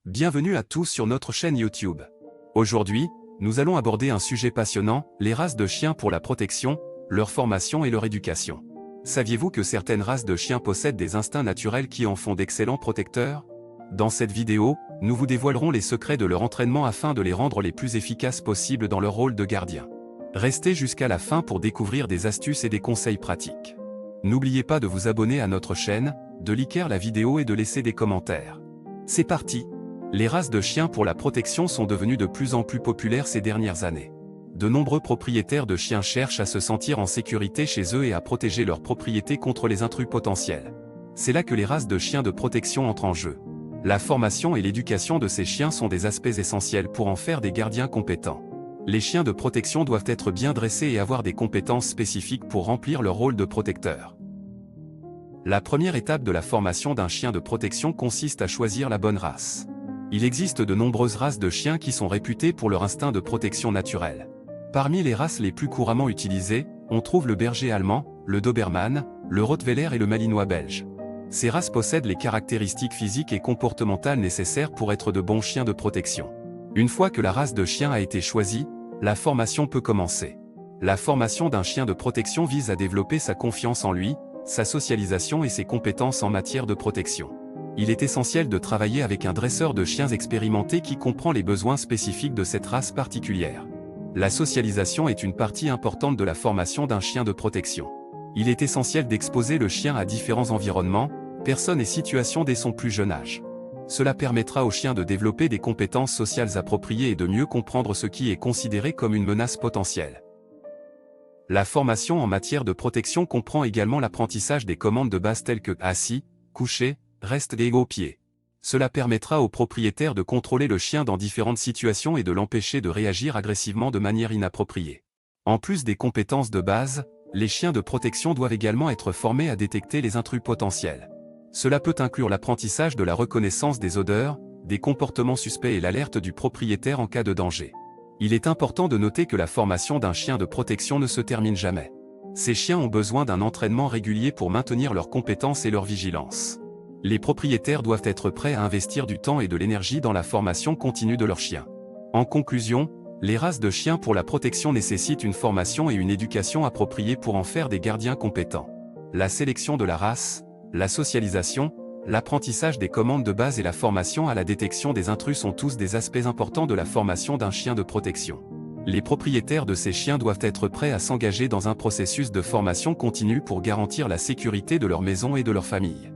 Bienvenue à tous sur notre chaîne YouTube. Aujourd'hui, nous allons aborder un sujet passionnant, les races de chiens pour la protection, leur formation et leur éducation. Saviez-vous que certaines races de chiens possèdent des instincts naturels qui en font d'excellents protecteurs? Dans cette vidéo, nous vous dévoilerons les secrets de leur entraînement afin de les rendre les plus efficaces possibles dans leur rôle de gardien. Restez jusqu'à la fin pour découvrir des astuces et des conseils pratiques. N'oubliez pas de vous abonner à notre chaîne, de liker la vidéo et de laisser des commentaires. C'est parti! Les races de chiens pour la protection sont devenues de plus en plus populaires ces dernières années. De nombreux propriétaires de chiens cherchent à se sentir en sécurité chez eux et à protéger leurs propriétés contre les intrus potentiels. C'est là que les races de chiens de protection entrent en jeu. La formation et l'éducation de ces chiens sont des aspects essentiels pour en faire des gardiens compétents. Les chiens de protection doivent être bien dressés et avoir des compétences spécifiques pour remplir leur rôle de protecteur. La première étape de la formation d'un chien de protection consiste à choisir la bonne race. Il existe de nombreuses races de chiens qui sont réputées pour leur instinct de protection naturel. Parmi les races les plus couramment utilisées, on trouve le berger allemand, le doberman, le rottweiler et le malinois belge. Ces races possèdent les caractéristiques physiques et comportementales nécessaires pour être de bons chiens de protection. Une fois que la race de chien a été choisie, la formation peut commencer. La formation d'un chien de protection vise à développer sa confiance en lui, sa socialisation et ses compétences en matière de protection. Il est essentiel de travailler avec un dresseur de chiens expérimenté qui comprend les besoins spécifiques de cette race particulière. La socialisation est une partie importante de la formation d'un chien de protection. Il est essentiel d'exposer le chien à différents environnements, personnes et situations dès son plus jeune âge. Cela permettra au chien de développer des compétences sociales appropriées et de mieux comprendre ce qui est considéré comme une menace potentielle. La formation en matière de protection comprend également l'apprentissage des commandes de base telles que assis, couché, reste et au pied. Cela permettra au propriétaire de contrôler le chien dans différentes situations et de l'empêcher de réagir agressivement de manière inappropriée. En plus des compétences de base, les chiens de protection doivent également être formés à détecter les intrus potentiels. Cela peut inclure l'apprentissage de la reconnaissance des odeurs, des comportements suspects et l'alerte du propriétaire en cas de danger. Il est important de noter que la formation d'un chien de protection ne se termine jamais. Ces chiens ont besoin d'un entraînement régulier pour maintenir leurs compétences et leur vigilance. Les propriétaires doivent être prêts à investir du temps et de l'énergie dans la formation continue de leurs chiens. En conclusion, les races de chiens pour la protection nécessitent une formation et une éducation appropriées pour en faire des gardiens compétents. La sélection de la race, la socialisation, l'apprentissage des commandes de base et la formation à la détection des intrus sont tous des aspects importants de la formation d'un chien de protection. Les propriétaires de ces chiens doivent être prêts à s'engager dans un processus de formation continue pour garantir la sécurité de leur maison et de leur famille.